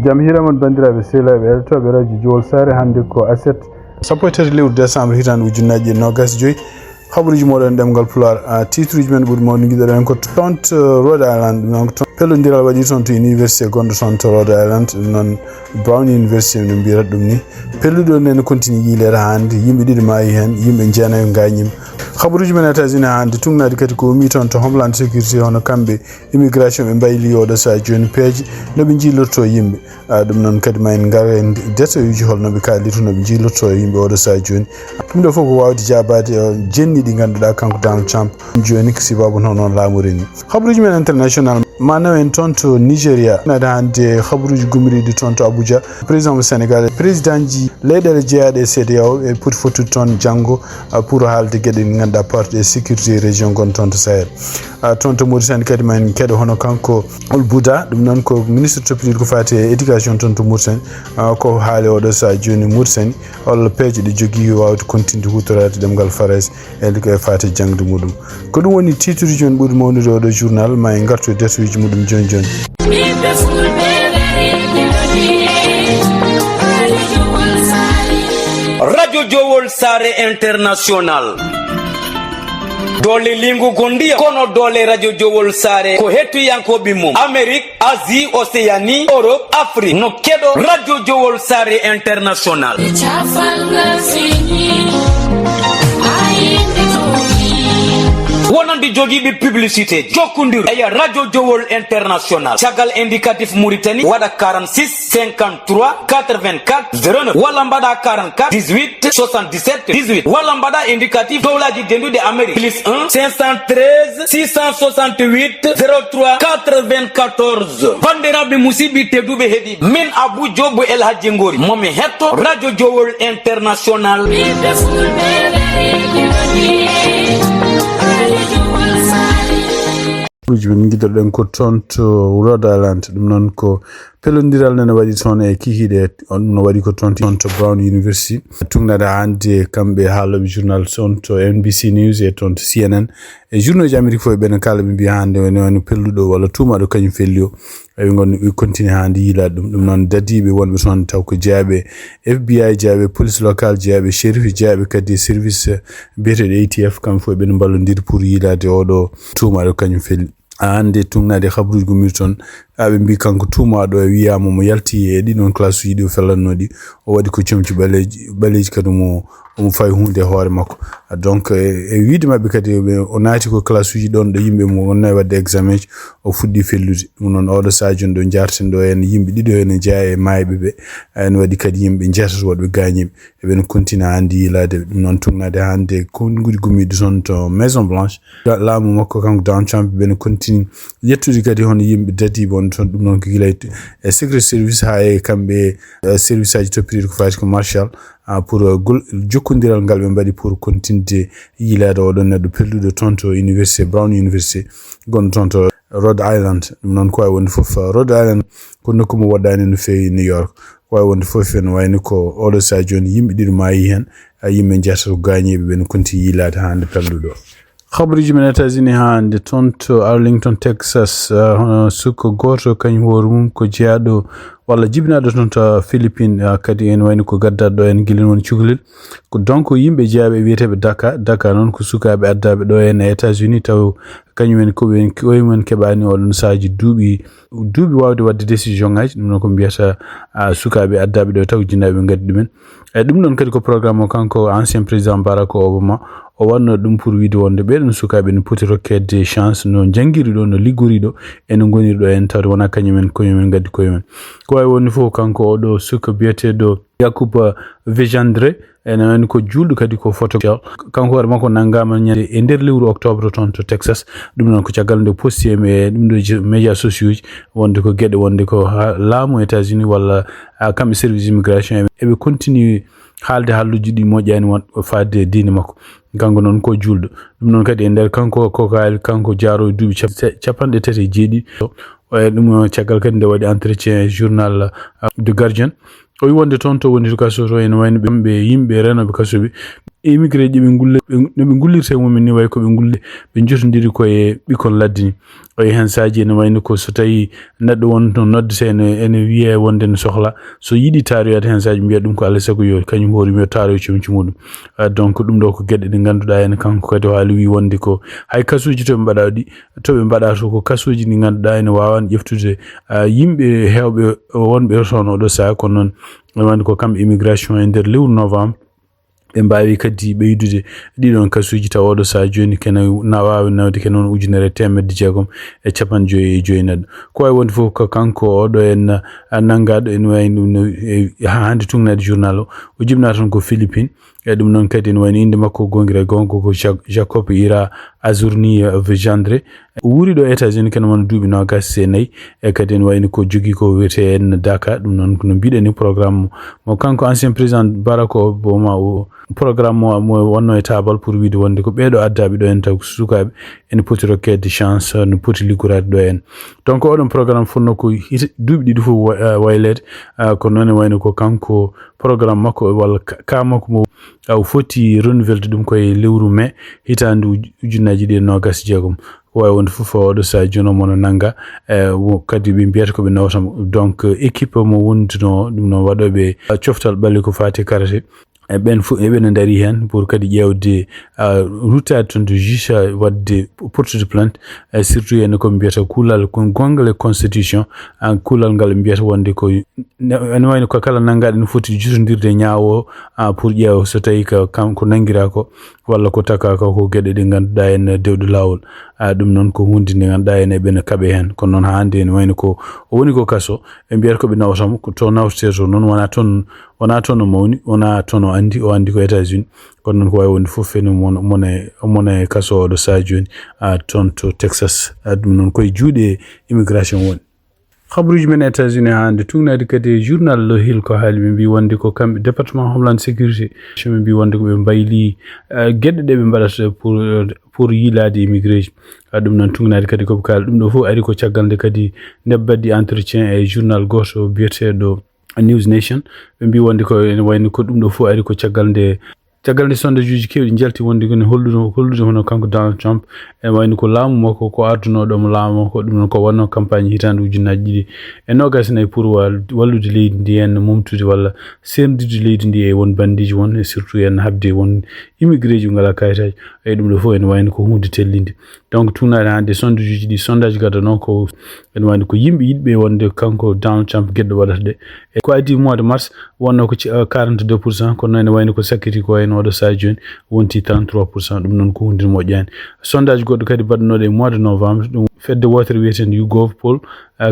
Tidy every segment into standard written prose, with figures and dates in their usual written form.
jam hiramon bandiraɓe sehlaɓe eltoɓe radio Jowol Sare hande ko aset sappo e tati lewru décembre hitande ujunnaje nogas joyyi habaruji moɗon ɗemgal Pulaar titruji men ɓuuri mawɗi guiɗoɗen ko tonto Rhode Island ɗum ko pellodiral waɗi toon to université gonɗo toon to Rhode Island ɗum noon Brown University no mbiyata ɗum ni pelluɗo ne continue yilere hande yimɓe ɗiɗi maayi hen yimɓe jeenayo gañima habaruji men États-Unis hande tugnade kadi ko umi toon to Homeland Security hono kamɓe immigration ɓe mbayli oɗo sa joni peeje noɓe jillorto yimɓe ɗum noon kadi ma en gar en détail holnoɓe kalirta noɓe jillorto yimɓe oɗo sa joni ɗum ɗo fof ko wawde jabade jenni ɗi ganduɗa kanko Donald Trump joni ko sibabu noon laamori ni habaruji men international manaw en toon to Nigeria nade hande habaruji gumiriɗi toon to Abuja président mo Sénégal président ji leyɗele jeeyaɗe e CEDEAO e poti fottude toon janggo pour haalde gueɗe ɗi ganduɗa parte e sécurité région gon toon to Sahel toon to Mauritanie kadi ma en keɗo hono kanko Ol Bouda ɗum noon ko ministre toppitiɗo ko fati e éducation toon to Mauritanie ko haali oɗo sa joni Mauritanie holla peeje ɗi jogui wawde continue hutorade ɗemgal Farais e ko fati jangde muɗum ko ɗum woni titruji men ɓuuri mawnude oɗo journal ma en gartu détail muɗum joni joni radio Jowol Sare International dole lingu gondiya kono dole radio Jowol Sare ko hettoyankoɓe mum Amérique Asie Océanie Europe Afrique no keɗo radio Jowol Sare International wonande jogiiɓe publicité jokkondir eya radio Jowol International caggal indicatif Mauritanie waɗa 46 53 84 09 walla mbaɗa 44 18 77 18 walla mbaɗa indicatif dowlaji dendude Amérique plus 1 513 668 03 94 bandiraɓe musidɓe tedduɓe heeɗi min Abou Diobo El Hadji Ngori momi hetto radio Jowol International habaruji men guiɗoɗen ko toon to Rhode Island ɗum noon ko pellodiral nene waɗi toon e kikiɗe no waɗi ko toon to Brown University tugnade hande kamɓe haaloɓe journal toon to NBC News e toon to CNN e journal ji Amérique fof ɓen kala ɓe mbiya hande woni pelluɗo walla tumaɗo kañum felli o eɓe gonni ɓe continue hande yiilade ɗum noon dadiɓe wonɓe toon taw ko jeeyaɓe FBI jeeyaɓe police local jeeyaɓe shérif jeeyaɓe kadi service biyeteɗo ATF kamɓe fof ɓen ballodiri pour yiilade oɗo tumaɗo kañum felli hande tugnade habaruji gumiri toon aɓe mbi kanko tumaɗo e wiyama mo yalti e ɗiɗon classe uji ɗi o fellannoɗi o waɗi ko comci ɓaleji kadi omo fayi hunde e hoore makko donc e wiide mabɓe kadi o naati ko classe uji ɗon ɗo yimɓe mo wonnayi wadde examen ji o fuɗɗi fellude ɗum noon oɗo sajon ɗo jarten ɗo en yimɓe ɗiɗo ene jeeya e mayɓe ɓe ene waɗi kadi yimɓe jeetata woɗɓe gañiɓe eɓen continue hande yiilade ɗum noon tugnade hande konguɗi gumiɗi toon to Maison Blanche laamu makko kanko Donald Trump ɓen continue yettude kadi hono yimɓe dadiɓe on toon ɗum noon ko gila e secret service ha e kamɓe service aji toppitiɗo ko fati ko Marshall pour jokkodiral ngal ɓe mbaɗi pour continude yiilade oɗon neɗɗo pelluɗo toon to université Brown University gonɗo toon to Rhode Island ɗum noon ko wawi wonde foof Rhode Island ko nokku mo waɗɗani no fewi New York ko wawi wonde foof en wayni ko oɗo sa joni yimɓe ɗiɗi maayi hen yimɓe jeetata ko gañiɓe ɓe no continue yiilade hande pelluɗo habaruji men États-Unis hande toon to Arlington Texas hono sukko goto kañum hoore mum ko jeeyaɗo walla jibinaɗo toon to Philippines kadi en wayni ko gaddaɗo en guilin woni cukalel ko donc yimɓe jeeyaɓe wiyeteɓe Dakar noon ko sukaɓe addaɓe ɗo en e États-Unis taw kañumen koyemumen keɓani oɗon sahaji duuɓi wawde wadde décision ngaji ɗum noon ko mbiyata sukaɓe addaɓe ɗo taw jinnaɓe gaddi ɗumen e ɗum ɗon kadi ko programme o kanko ancien président Barack Obama o wanno ɗum pour wiide wonde ɓeɗon sukaɓe no poti rokkede chance no janggiri ɗo no liggori ɗo eno goniri ɗo en tawde wona koyemen gaddi koyemen ko wawi wonde fof kanko oɗo suka biyeteɗo Yakuba Vejandre ene wayno ko julɗo kadi ko photo kanko hoore makko nanggama ñande e nder lewru octobre toon to Texas ɗum noon ko caggal nde posti e ɗum ɗo médias sociaux ji wonde ko gueɗe wonde ko laamu États-Unis walla kamɓe service immigration eɓe continue haalde halluji ɗi moƴƴani won fadde diine makko kanko noon ko julɗo ɗum noon kadi e nder kanko kanko jaaro duuɓi 37 ɗum caggal kadi nde waɗi entretien journal The Guardian o wi wonde toon to woni to kaso to ene wayno ɓe yimɓe renoɓe kasoɓe immigré ji ɓe ngulle no ɓe ngullirte mumen ni way ko ɓe ngulle ɓe jotodiri koye ɓikkon ladde ni o hen saji ene wayno ko so tawi neɗɗo won to noddete ene wiye wonde ne sohla so yiɗi taroyade hen saji mbiya ɗum ko alay saago yo kañum hoore mi yo taroye comci muɗum donc ɗum ɗo ko gueɗe ɗe ganduɗa ene kanko kadi o haali wi wonde ko hay kasuji toɓe mbaɗa ɗi toɓe mbaɗa to ko kasuji ɗi ganduɗa ene wawani ƴeftude yimɓe hewɓe wonɓe toon oɗo saaha kono noon wande ko kamɓe immigration e nder lewru novembre ɓe mbawi kadi ɓeydude ɗiɗon kasuji taw oɗo saha joni kene wawi nawde kene on 1,650 neɗɗo ko way wonde fof ko kanko oɗo en nangaɗo en wayni ɗum no hande tungnade journal o jibna toon ko Philippine e ɗum noon kadi en wayno inde makko gongira gonga ko Jacob Ira Azurni Vejandre o wuri ɗo États-Unis kene wona duuɓi 24 e kadi en wayni ko jogui ko wiyete en Dakar ɗum noon no mbiɗen ni programme mo kanko ancien président Barack Obama o programme mo wonno e tabal pour wiide wonde ko ɓeɗo addaɓe ɗo en taw sukaɓe ene poti rokkede chance no poti liggorade ɗo en donc oɗon programme fonno ko duuɓi ɗiɗi fof waylede ko noon e wayno ko kanko programme makko walla ka makko mo o foti renouvelde ɗum koye lewru mai hitande 2026 ko way wonde fof oɗo sa jono mono nanga kadi ɓe mbiyata koɓe nawtamo donc équipe mo wondino ɗum noon waɗoɓe coftal ɓalli ko fati karate ben fu eɓene dari hen pour kadi ƴewde ruttade toon de juge wadde portude plainte surtout ene ko mbiyata kuulal gongal e constitution kuulal ngal mbiyata wonde ko ene wayno ko kala nangaɗo ne foti jutodirde ñaawo pour ƴeewa so tawi ko nangira ko walla ko taka ko gueɗe ɗe ganduɗa en dewɗo lawol ɗum noon ko hunde nde ganduɗa en eɓene kaaɓe hen kono noon hande ene wayno ko o woni ko kaso ɓe mbiyata koɓe nawtamo to nawtete to noon wona toon o mawni wona toon o andi ko États-Unis kono noon ko wawi wonde fof ene mona kaso oɗo saha joni toon to Texas ɗum noon koye juuɗe immigration woni khabaruji men États-Unis hande tungnade kadi journal Le Hill ko haali ɓe mbi wonde ko kamɓe département homeland sécurité ɓe mbi wonde ko ɓe mbayli gueɗe ɗe ɓe mbaɗata pour yilade immigré ɗum noon tungnade kadi koɓe kaala ɗum ɗo fof ari ko caggal nde kadi nde baddi entretien e journal goto biyeteɗo News Nation ɓe mbi wonde ko ene wayno ko ɗum ɗo fof ari ko caggal nde sondage uji kewɗi jalti wonde kone hollude hono kanko Donald Trump ene wayno ko laamu makko ko ardunoɗomo laamu makko ɗum noon ko wonno campagne hitande 2024 pour wallude leydi ndi en momtude walla serndude leydi ndi e won bandiji won e surtout en habde won immigré ji ngala kayitaji e ɗum ɗo fof ene wayno ko hunde tellinde donc tunade hande sondage uji ɗi sondage gada noon ko ene wayno ko yimɓe yiɗɓe wonde kanko Donald Trump gueɗɗo waɗata de e ko addi mois de mars wonno ko 42% kono ene wayno ko sakkiti ko en oɗo saha joni wonti 33% ɗum noon ko hunde moƴƴani sondage goɗɗo kadi baɗanoɗo e mois de novembre ɗum fedde wotere wiyeten YouGov poll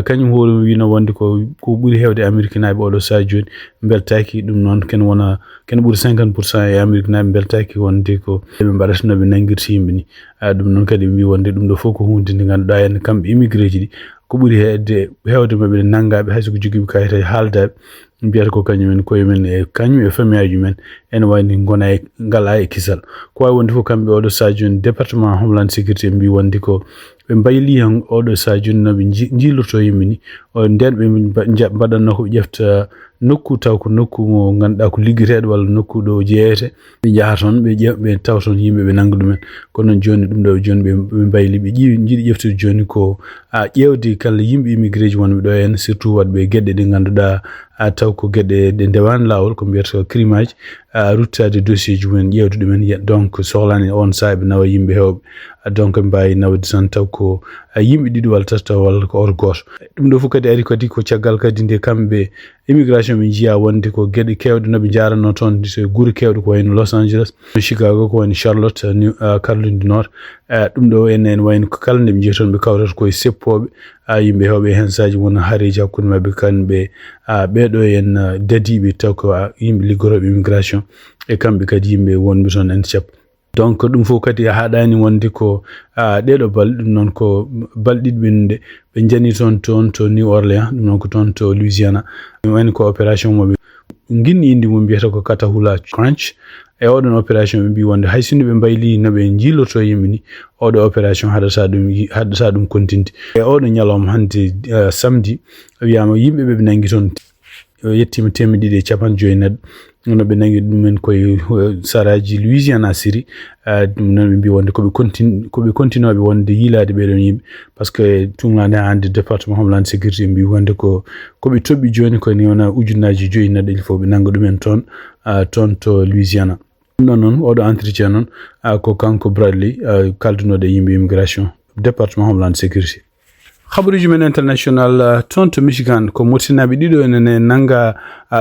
kañum hoore wino wonde ko ɓuuri hewde Amérique naɓe oɗo saha joni beltaki ɗum noon ken ɓuuri 50% e Amérique naɓe beltaki wonde ko ɓe mbaɗata no ɓe nangirta yimɓe ni ɗum noon kadi ɓe mbi wonde ɗum ɗo fof ko hunde nde ganduɗa en kamɓe immigré ji ɗi ko ɓuuri hewde maɓe nangaɓe hayso ko joguiɓe kayitaji haaldaɓe mbiyata ko kañumen koye men e kañum e famille aji men ene wayni gona ngala e kisal ko wawi wonde fof kamɓe oɗo saha joni département homeland sécurité mbi wonde ko ɓe mbayli hen oɗo saha joni noɓe jillorto yimɓe ni nden ɓe mbaɗanno ko ɓe ƴefta nokku taw ko nokku mo ganduɗa ko liggueteɗo walla nokku ɗo jeeyete ɓe jaaha toon ɓe taw toon yimɓe ɓe nanga ɗumen kono noon joni ɗum ɗo joni ɓe mbayli ɓe jiiɗi ƴeftude joni ko ƴewde kala yimɓe immigré ji wonɓe ɗo en surtout waɗɓe gueɗe ɗe ganduɗa taw ko gueɗe ɗe ndewani lawol ko mbiyata crime aji ruttade dossier ji mumen ƴewde ɗumen donc sohlani on saaha ɓe nawa yimɓe hewɓe donc ɓe mbawi nawde tan taw ko yimɓe ɗiɗi walla tata walla ko or goto ɗum ɗo fof kadi ari kadi ko caggal kadi nde kamɓe immigration ɓe jiiya wonde ko gueɗe kewɗe noɓe jaranno toon so guure kewɗe ko wayno Los Angeles Chicago ko wayno Charlotte Caroline du Nord ɗum ɗo en wayno ko kala nde ɓe jeeyi toon ɓe kawrata koye seppoɓe yimɓe hewɓe hen saji wona haareji hakkude mabɓe kamɓe ɓeɗo en dadiɓe taw ko yimɓe liggoroɓe immigration e kamɓe kadi yimɓe wonɓe toon en cepp donc ɗum fof kadi haɗani wonde ko ɗeɗo balɗe ɗum noon ko balɗiɗi ɓennude ɓe jani toon to New Orleans ɗum noon ko toon to Louisiana wayno ko opération moɓe ginni indi mum mbiyata ko Catahoula Crunch e oɗon opération ɓe mbi wonde hay sinno ɓe mbayli noɓe jillorto yimɓe ni oɗo opération haɗata ɗum continde e oɗo ñalawma hande samedi wiyama yimɓe ɓe nangui toon yettima 250 neɗɗo no be nangi dum koy saraji Louisiana siri dum non bi wonde ko be continue be wonde yilade be don yimbe parce que tungande hande département homeland sécurité bi wonde ko be tobbi joni ko ni wona ujunaji joyi na del fo be nango dum en ton to Louisiana non odo entretien non ko kanko Bradley kalduno de yimbe immigration département homeland sécurité. Khabaruji men international tonto Michigan ko murtinabe dido ene nanga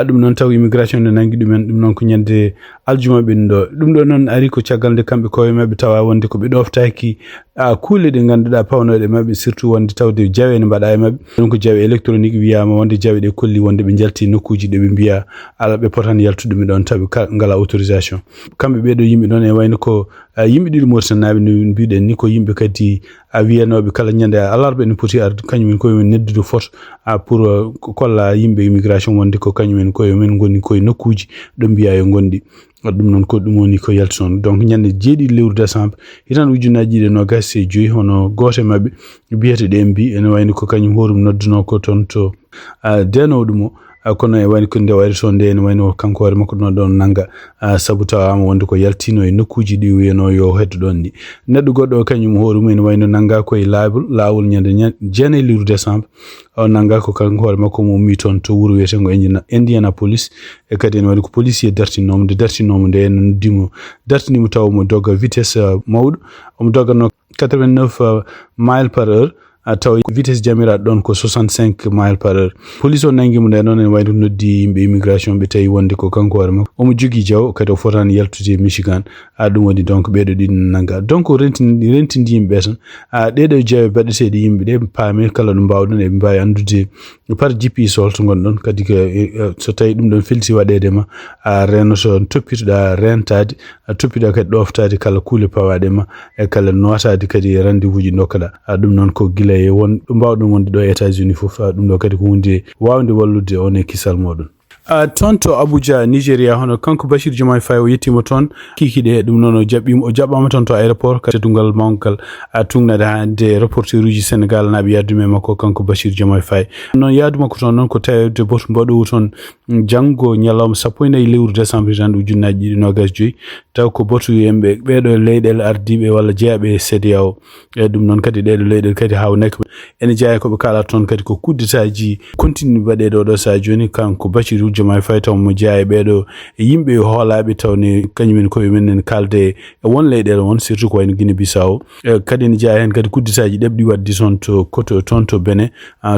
dum non taw immigration ne nangi dum non ko nyande aljuma bindo dum do non ari ko ciagalde kambe ko mabbe tawa wonde ko be doftaki kuule de ganduda pawnode mabbe surtout wonde tawde jawe ne bada mabbe don ko jawe électronique wiyama wonde jawe de kolli wonde be jalti nokkuji de be biya ala be potan yaltude mi don tabi ngala autorisation kambe be do yimbe non e wayno ko yimbe didi murtinabe no biiden ni ko yimbe kadi wiyanobe kala nyande alarbe ne poti ar kanyum ko men neddudo fort pour kolla yimbe immigration wonde ko kanyum ko men goni ko nokkuji do biya yo gondi dum non ko dum woni ko yalton donc nyande jeedi lewru décembre hitan ujunaji de no gasse joyi hono gote mabbe biyete de mbi ene wayni ko kanyum horum nodduno ko ton to deno dumo kono e wani ko nde wari so nde ene wayno kanko wari makko don nanga sabu tawama wonde ko yaltino e nokkuji di wiyeno yo heddo don di neddo goddo kanyum horum ene wayno nanga ko e lawol nyande jene lewru décembre o nanga ko kanko wari makko mo mi ton to wuro wiyete ngo Indianapolis e kadi en wari ko policier dartinomo nde en dimo dartinimo taw mo dogga vitesse mawdo o mo dogga no 89 miles par heure taw vitesse jamira don ko 65 miles par heure police on nangi mo de non en wayno noddi yimbe immigration be tawi wonde ko kanko war makko o mo jogi jaw kadi o fotani yaltude Michigan dum woni donc beedo din nanga donc rentindi yimbe tan dedo jawe badete di yimbe de paame kala no bawdon e mbay andude par GPS holto gondon kadi so tawi dum don felti wadede ma reno so toppitoda rentade toppida kadi doftade kala kuule pawade ma e kala notade kadi rendez-vous ji dokkada dum non ko gila e won mbawdum wonde do États-Unis fof dum do kadi ko hunde wawde wallude on e kisal modon tonto Abuja Nigeria hono kanko Bashir Diomaye Faye o yettimo ton kikide dum non o jabbama ton to aéroport kadi dungal mankal tungnade hande reporter uji Sénégal nabi yadume makko kanko Bashir Diomaye Faye non yaduma ko ton non ko tawde boto mbado ton jango nyalawma 14 lewru décembre tan ujunnaji 25 taw ko botu yembe beedo leydel ardibe walla jeyabe CEDEAO e dum non kadi deedo leydel kadi hawnek ene jeya ko be kala ton kadi ko kudditaji continue bade do sa joni kanko Bashir Diomaye Faye taw mo jeya beedo yimbe hoolaabe tawni kanyumen ko men kalde won leydel won surtout ko en Guinea Bissau kadi ne jeya hen kadi kudditaji debdi waddi son to koto tonto bene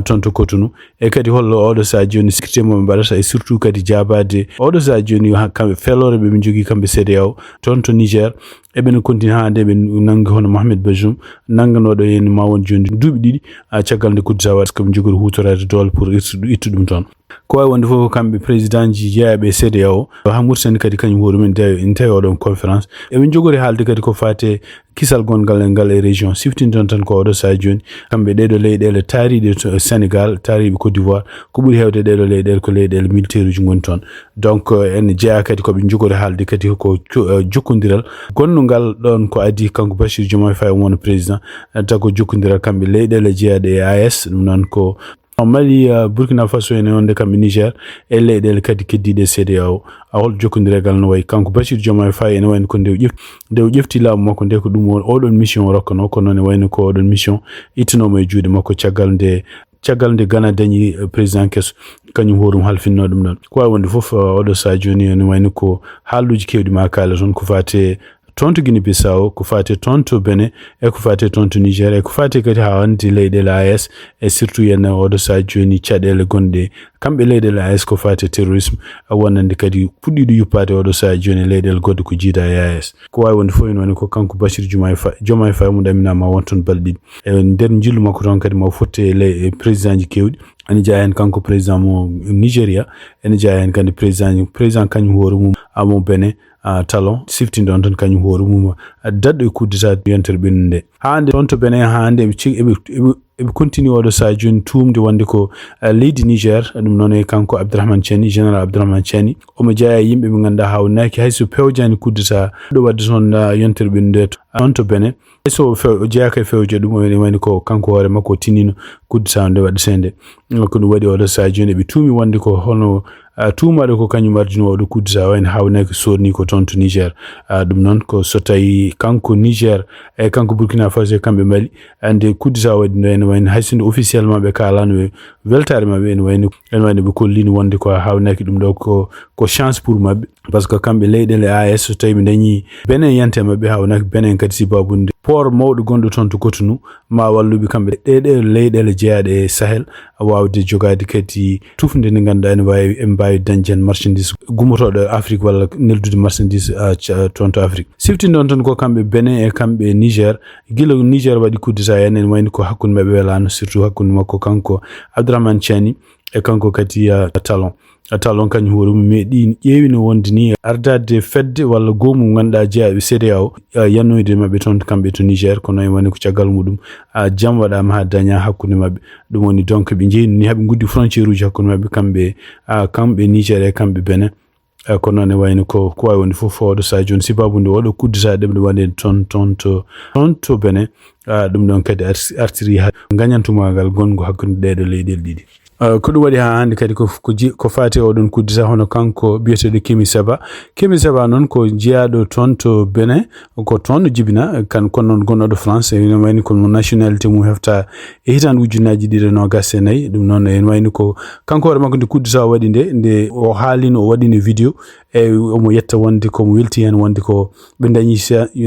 tonto kotunu e kadi hollo odo sa joni sécurité mo barata e surtout kadi jabade odo sa joni kambe felore be jogi kambe CEDEAO tonto Niger e ben continue hande ben nangi hono Mohamed Bazoum nanganodo en ma won joni duubi didi ciagal de kuddita wat kam jogor hutorade dol pour ittu dum ton ko way wonde fof kambe président ji jeyabe CEDEAO hamursen kadi kanyum horu men de intayo don conférence e ben jogori halde kadi ko fate kisal gongal ngal e région siftinton tan ko do sa joni kambe dedo leydele taariide to Sénégal taaribe Côte d'Ivoire ko buri hewde dedo leydele ko leydele militaire uji gon ton donc en jeya kadi ko be jogori halde kadi ko jokkondiral gonnungal don ko adi kanko Bashir Diomaye Faye won président tago jokkondiral kambe leydele jeyaade AS dum non ko Mali Burkina Faso ene wonde kambe Niger e leydele kadi keddide CEDEAO hol jokkondiregal no way kanko Bashir Diomaye Faye ene wayno ko ndew ƴefti laamu makko nde ko dum odon mission rokkono ko non e wayno ko odon mission itinomo e juude makko caggal nde Ghana dañi président kesso kanyum horum halfinno dum non ko wonde fof odo sa joni ene wayno ko haaluji kewdi ma kala ton ko fate tonto Guinea Bissau ko fate tonto Benin e ko fate tonto Niger e ko fate kadi hawande leydele AS e surtout yenna odo sa joni cadele gonde kambe leydele AS ko fate terrorisme wonande kadi puddido yuppade odo sa joni leydele godde ko jiida AS ko way wonde fo en ko kanko Bashir Diomaye Faye mo daminama wonton baldi e nder jillu makko ton kadi mo fotte le président ji kewdi ani jayen kanko président mo Nigeria ene jayen kandi président kanyum hoore mum amo Benin talon siftin don ton kanyum hoore mum daddo kuddita yentere bende hande tonto Benin hande be continue odo sa joni tumde wonde ko leydi Niger dum non e kanko Abdourahmane Tiani général Abdourahmane Tiani o mo jaya yimbe be ganda hawnaki hayso pewjani kuddita do wadde son yentere bende tonto Benin so jeaka fewje dum woni ko kanko hoore makko tinino kuddita nde wadde sende ko dum wadi odo sa joni be tumi wonde ko hono tumaɗo ko kañum ardino waɗo kudsa wayno hawnaki sorni ko toon to Niger ɗum noon ko so tawi kanko Niger e kanko Burkina Faso kamɓe Mali ande kudsa waɗino ene wayno haysinde officiellement ɓe kalano weltare mabɓe ene wayno ɓe kollino wonde ko hawnaki ɗum ɗo ko chance pour mabɓe par ce que kamɓe leyɗele AS so tawi ɓe dañi Benin yante mabɓe hawnaki Benin kadi sibabunde port mawɗo gonɗo toon to Cotonou ma walluɓe kamɓe ɗeɗe leyɗele jeeyaɗe e Sahel wawde jogade kadi tufde nde ganduɗa ene mbawi dañde marchandise gummotoɗo Afrique walla neldude marchandise toon to Afrique siftinde toon ko kamɓe Benin e kamɓe Niger guila Niger waɗi kuddata hen ene wayno ko hakkude mabɓe welano surtout hakkude makko kanko Abdourahmane Tiani e kanko kadi Talon kañum hoore mum meeɗi ƴeewino wonde ni ardade fedde walla goomum ganduɗa jeeyaɓe CEDEAO yannoyde mabɓe toon kamɓe to Niger kono e woni ko caggal muɗum jaam waɗama ha daña hakkude mabɓe ɗum woni donc ɓe jeeyni ni haaɓe guddi frontiére uji hakkude mabɓe kamɓe Niger e kamɓe Benin kono noon e wayno ko wawi wonde fof fawɗo sa joni sibabude waɗo kuddata ɗemɗe waɗe toon to Benin ɗum ɗon kadi artiri ha gañantumagal gongo hakkude ɗeɗo leyɗele ɗiɗi ko ɗum waɗi ha hande kadi ko fati oɗon kuddita hono kanko biyeteɗo Kémi Séba noon ko jeeyaɗo toon to Benin ko toon jibina kono noon gonɗoɗo France ene wayni ko nationalité mum hefta e hitande ujunnaji 2024 ɗum noon ene wayni ko kanko hoore makko nde kuddita o waɗi nde o haalino o waɗino vidéo e omo yetta wonde komo welti hen wonde ko ɓe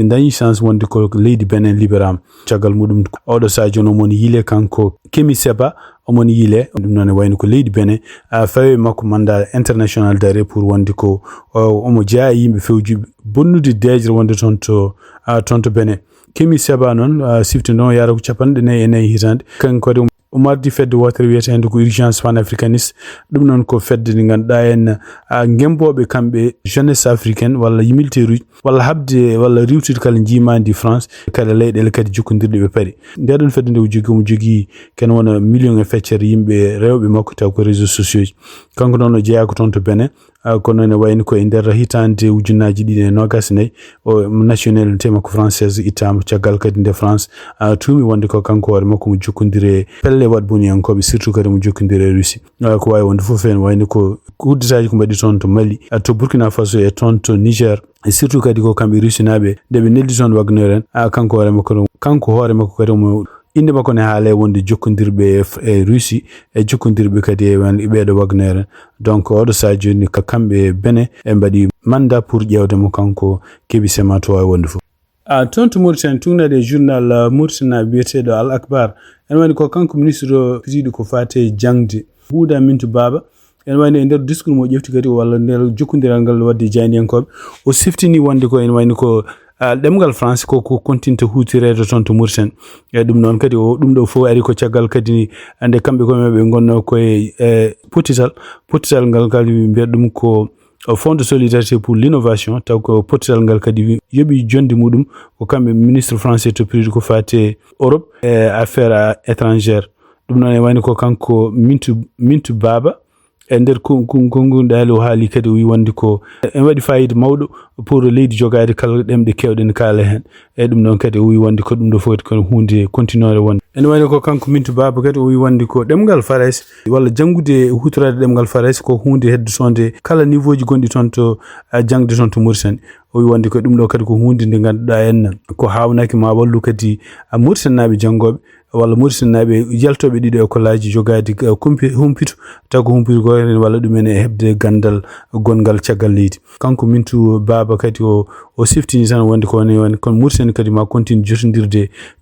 dañi chance wonde ko leydi Benin libérama caggal muɗum oɗo sadio joni omoni yile kanko Kémi Séba omoni yile ɗum noon e wayno ko leydi Benin fawi makko mandat international d'arrêt pour wonde ko omo jeeya yimɓe fewji bonnude dejre wonde toon to Benin Kémi Séba noon sifti noon yara ko 49 hitande kanko kadi o mardi fedde wotere wiyetede ko urgence panafricaniste ɗum noon ko fedde nde ganduɗa en gemboɓe kamɓe jeunesse africaine walla militaire uji walla habde walla riwtude kala jimadi France kala leyɗele kadi jokkodirɗe ɓe paari ndeɗon fedde nde omo jogui ken wona million e feccere yimɓe rewɓe makko taw ko réseaux sociaux ji kanko noon o jeeyako toon to Benin kono ene wayno ko e nder hitande ujunnaji 2024 o nationalité makko française ittama caggal kadi nde France tuumi wonde ko kanko hoore makko mo jokkodire pelle waɗ boniyankoɓe surtout kadi mo jokkodire Russie ko wawi wonde fof en wayno ko kudditaji ko mbaɗi toon to Mali to Burkina Faso e toon to Niger e surtout kadi ko kamɓe Russie naɓe nde ɓe neldi toon Wagner en kanko hoore makko kadi mo inde makko ne haale wonde jokkodirɓe e Russie e jokkodirɓe kadi e ɓeɗo Wagner donc oɗo sadio ni kamɓe Benin e mbaɗi mandat pour ƴewdemo kanko Kémi Séba to wawi wonde fof toon to Mauritanie tugnade journal Mauritanie biyeteɗo Al Akbar en wani ko kanko ministre o pidiɗo ko fate jangde Houda Mintou Baba en wayno e nder discours mo ƴefti kadi walla nder jokkodiral ngal wadde jayniyankoɓe o siftini wonde ko en wayno ko ɗemgal France ko continue hutirede toon to Mauritanie e ɗum noon kadi ɗum ɗo fof ari ko caggal kadi ande kamɓe koyeɓe gonno koye potital ngal kadi mbiya ɗum ko Fonds de solidarité pour l'innovation taw ko potital ngal kadi yoɓi jonde muɗum ko kamɓe ministre français to priɗi ko fate Europe e affaires étrangères ɗum noon e wayno ko kanko Mintou Baba e nder kongunɗali o haali kadi o wi wonde ko en waɗi fayida mawɗo pour leydi jogade kala ɗemɗe kewɗen kaala hen e ɗum noon kadi o wi wonde ko ɗum ɗo foti ko hunde continuer wonde ene wayno ko kanko Mintou Baba kadi o wi wonde ko ɗemgal Farais walla janggude hutorade ɗemgal Farais ko hunde heddotode kala niveau ji gonɗi toon to jangde toon to Mauritanie o wi wonde ko ɗum ɗo kadi ko hunde nde ganduɗa en ko hawnaki ma wallu kadi Mauritanie naɓe janggoɓe walla Mauritanie naɓe jaltoɓe ɗiɗo école aji jogade humpito taw ko humpito ko walla ɗumen e hebde gandal gongal caggal leydi kanko Mintou Baba kadi o siftini tan wonde ko woni kono Mauritanie kadi ma continue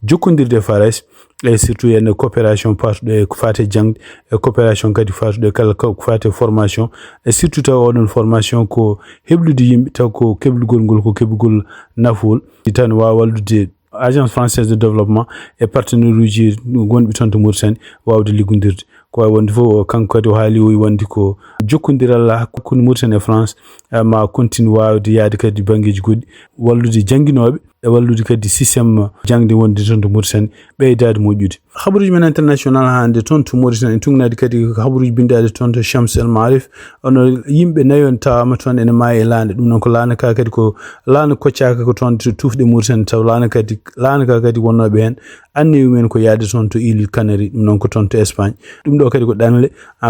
jokkodirde Farais e surtout en coopération partuɗo e ko fate jangde e coopération kadi fatuɗo kala ko fate formation e surtout taw oɗon formation ko heblude yimɓe taw ko keblugol ngol ko keblugol nafol tan wawa wallude agence française de développement et partenaire uji gonɓe toon to Mauritanie wawde liggodirde ko wawi wonde fof kanko kadi o haali o wi wonde ko jokkodiral hakkude Mauritanie e France ma continue wawde yaade kadi bangeji goɗɗi wallude jangguinoɓe e wallude kadi système jangde wonde toon to Mauritanie ɓeydade moƴƴude. Habaruji men international hande toon to Mauritanie tugnade kadi habaruji bindade toon to Shams El Maarif ono yimɓe nayon tawama toon ene maayi e laande ɗum noon ko laana ka kadi ko laana koccaka ko toon to tufde Mauritanie taw laana ka kadi wonnoɓe hen anniwi men ko yaade toon to île Canaries ɗum noon ko toon to Espagne ɗum ɗo kadi ko ɗanle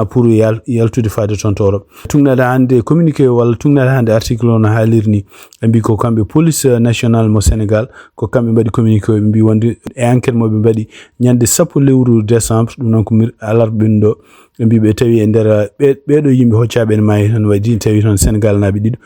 pour yaltude faade toon to Europe. Tugnade hande communiqué walla tugnade hande article on haaliri ni ɓe mbi ko kamɓe police national mo Sénégal ko kamɓe mbaɗi communiqué ɓe mbi wonde e enquête mo ɓe mbaɗi ñande 10 lewru décembre ɗum noon ko alarba ɓenɗo ɓe mbi ɓe tawi e nder ɓeɗo yimɓe hoccaɓe ene maayi tan waɗi tawi toon Sénégal naaɓe ɗiɗo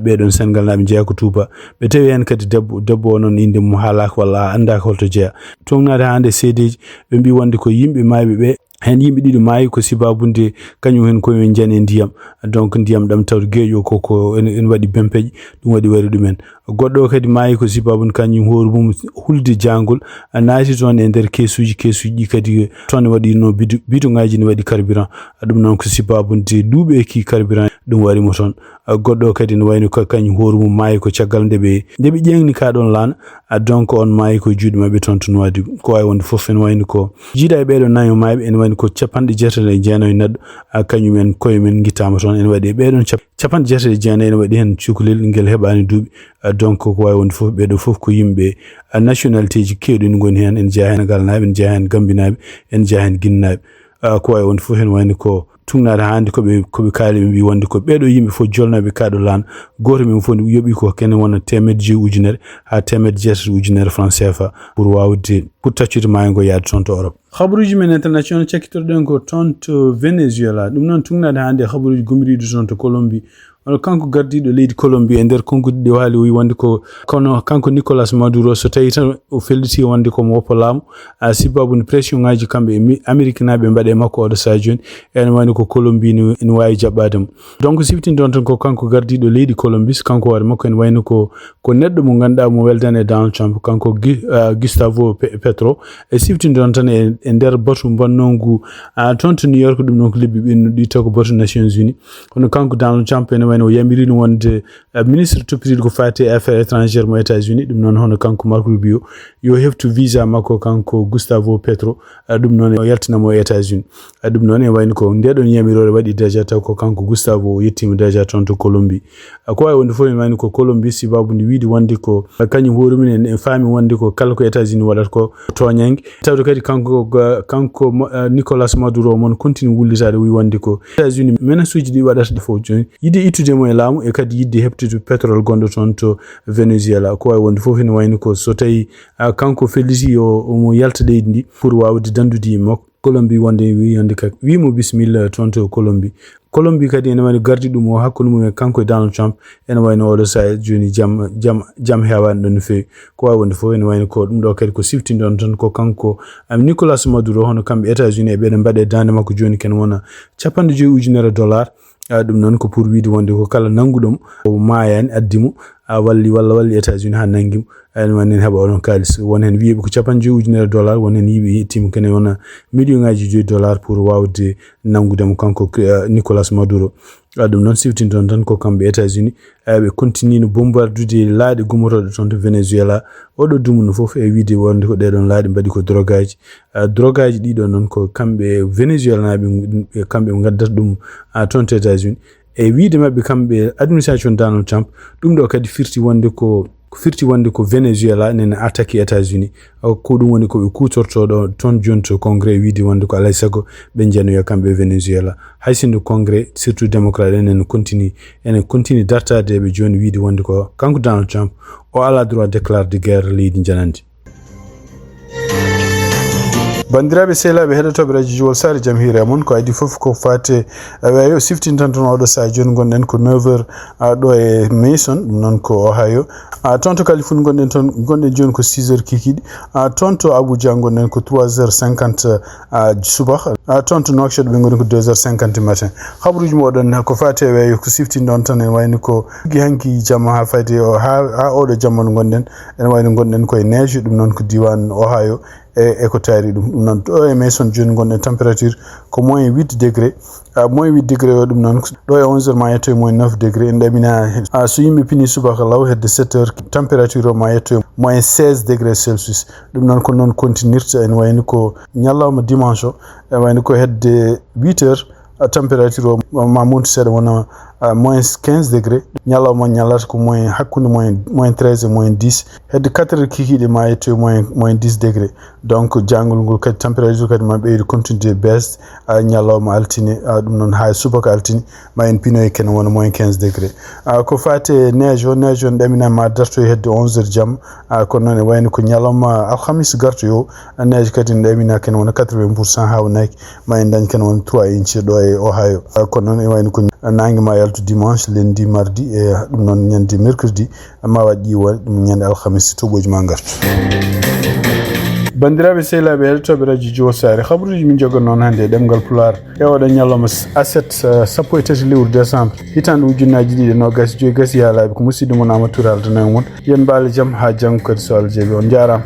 ɓeɗon Sénégal naaɓe jeeya ko Touba ɓe tawi hen kadi debbo o noon inde mum haalaka walla andaka holto jeeya. Tugnade hande seedeji ɓe mbi wonde ko yimɓe maaɓe ɓe hen yimɓe ɗiɗo maayi ko sibabunde kañum hen koyemen jani e ndiyam donc ndiyam ɗam tawde geeƴo koko ene waɗi bempeƴi ɗum waɗi wari ɗumen. Goɗɗo kadi maayi ko sibabunde kañum hoore mum hulde jangol naati toon e nder keesuji ɗi kadi toon waɗi no bidonŋaji ne waɗi carburant ɗum noon ko sibabunde duuɓeki carburant ɗum warimo toon. Goɗɗo kadi ne wayno kañum hoore mum maayi ko caggal nde ɓe ƴeŋni ka ɗon laana donc on maayi ko juuɗe mabɓe toon to Nouadhibou ko wawi wonde foof ene wayno ko jiiɗa e ɓeɗon nayo maaɓe ene wayno ko 90 neɗɗo kañumen koyemen guittama toon ene waɗi ɓeɗon 90 ene waɗi hen cukalel ngel heɓani duuɓi donc ko wawi wonde foof ɓeɗo foof ko yimɓe nationalité ji kewɗi goni hen ene jeeya hen Sénégal naɓe ene jeeya hen Gambie naɓe ene jeeya hen Guinée naɓe ko wawi wonde foof ene wayno ko tugnade hande koɓe kaali ɓe mbi wonde ko ɓeɗo yimɓe fof jolnoɓe kaɗo laana goto men fof yooɓi ko kene wona 1.5 ujunere ha 1.8 ujunere franc CFA pour wawde pour taccude maayo ngo yaade toon to Europe. Habaruji men international cakkitorɗen ko toon to Venezuela ɗum noon tugnade hande habaruji gomiriɗo toon to Colombie ono kanko gardiɗo leydi Colombie e nder konngudi ɗi haali o wi wonde ko kono kanko Nicolas Maduro so tawi tan o felliti wonde komo woppa laamu sibabude pression ngaji kamɓe e Amérique naɓe mbaɗe makko oɗo saha joni ene wayno ko Colombie ene wawi jaɓɓade mo donc siftini ɗon tan ko kanko gardiɗo leydi Colombie kanko hoore makko ene wayno ko neɗɗo mo ganduɗa mo weldane e Donald Trump kanko Gustavo Petro e siftini ɗon tan e nder batu bonnongu toon to New York ɗum noon ko lebbi ɓennuɗi taw ko batu Nations Unies kono kanko Donald Trump ene wayno o yamirino wonde ministre toppitiɗo ko fati affaires étrangères mo États-Unis ɗum noon hono kanko Marco Rubio yo heftu visa makko kanko Gustavo Petro ɗum noon o yaltinamo e États-Unis ɗum noon e wayno ko ndeɗon yamirore waɗi déjà taw ko kanko Gustavo o yettima déjà toon to Colombie ko wawi wonde fof ene wayno ko Colombie sibabude wiide wonde ko kañum hoore mum en faami wonde ko kala ko États-Unis waɗata ko toñangue tawde kadi kanko Nicolas Maduro mon continue wullitade wi wonde ko États-Unis menace uji ɗi waɗata ɗi fof joni yide ittude mo e laamu e kadi yidde heɓtude pétrole gonɗo toon to Venezuela ko wawi wonde fof ene wayno ko so tawi kanko felliti omo yalta leydi ndi pour wawde dandude yimɓe makko Colombie wonde wiyande kak wimo bisimilla toon to Colombie kadi ene wayno gardi ɗum o hakkude mum e kanko e Donald Trump ene wayno oɗo saha joni jam hewani ɗon no fewi ko wawi wonde fof ene wayno ko ɗum ɗo kadi ko siftini ɗon tan ko kanko Nicolas Maduro hono kamɓe États-Unis e ɓeɗe mbaɗe dande makko joni ken wona $50,000 ɗum noon ko pour wiide wonde ko kala nanguɗom o maayani addimo walli États-Unis ha nanguimo ene woni heɓa onon kalis won hen wiiɓe ko $50,000 won hen yiiɓe yettima kene wona million ngaji $5 pour wawde nangudemo kanko Nicolas Maduro ɗum noon siftini ɗon tan ko kamɓe États-Unis ɓe continue no bombardude laaɗe gummotoɗe toon to Venezuela oɗo dumno fof e wiide wonde ko ɗeɗon laaɗe mbaɗi ko drogue aji ɗiɗo noon ko kamɓe Venezuela naɓe kamɓe ɓe gaddata ɗum toon to États-Unis e wiide mabɓe kamɓe administration Donald Trump ɗum ɗo kadi firti wonde ko Venezuela nene attaque États-Unis ko ɗum woni ko ɓe kutortoɗo toon joni to congrès wiide wonde ko alay sago ɓe jenoya kamɓe Venezuela haysinde congrès surtout démocrate ene continue dartade ɓe joni wiide wonde ko kanko Donald Trump o ala droit déclare de guerre leydi janandi. bandiraɓe sehlaɓe heɗotoɓe radio Jowol Sare jaam hiire mon ko adi foof ko fate wayo siftini tan toon oɗo saha joni gonɗen ko 9h ɗo e Mason ɗum noon ko Ohio toon to Californie gonɗen joni ko 6h kikiɗi toon to Abuja gonɗen ko 3h50 subah toon to Nouakchott ɓe goni ko 2h50 matin habaruji moɗon ko fate wayo ko siftini ɗon tan en wayno ko hanki jamma ha fayde ha oɗo jamma no gonɗen en wayno gonɗen koye neige ɗum noon ko diwan Ohio e ko taari ɗum noon ɗo e maison joni gonɗen température ko moins 8 degré moins 8 degré o ɗum noon ɗo e 11 heures ma yetto e moins 9 degré en ɗamina so yimɓe pini subaka law hedde 7 heures température o ma yetto e moins 16 degré celsius ɗum noon ko noon continuirta en wayni ko ñallawma dimanche o e wayni ko hedde 8 heures température o ma monti seeɗa wona moins 15 degré ñallawma ñallata ko moins hakkude moins 13 et moins 10 hedde 4 heures kikiɗe ma yetto e moins 10 degré donc jangol ngol kadi température kadi ma ɓeyde continude baisse ñallawma altine ɗum noon ha subaka altine ma en pino e kene wona moins 15 degré ko fate neige o ɗamina ma darto e hedde 11 heures jamma kono noon e wayno ko ñallawma alhamis garto yo neige kadi ɗamina kene wona 80% ha wonaki ma en dañ kene wona 3 inci ɗo e Ohio kono noon e wayno ko nangue ma yaltu dimanche lundi mardi e ɗum noon ñande mercredi ma waɗ ƴiwa ɗum ñande alhamis toɓoji ma gartu bandiraɓe sehilaɓe heɗotoɓe radio Jowo Sare habaruji min jogo noon hannde e ɗemgal Pulaar e oɗo ñalloma aset sappo e tati lewru décembre hitande ujunnaji ɗiɗi nogas joyi gasi yaalaɓe ko musidɗo mon Amadou Touré aldana won yen mbaale jaam ha janggo kadi so Allah jaaɓi on jarama.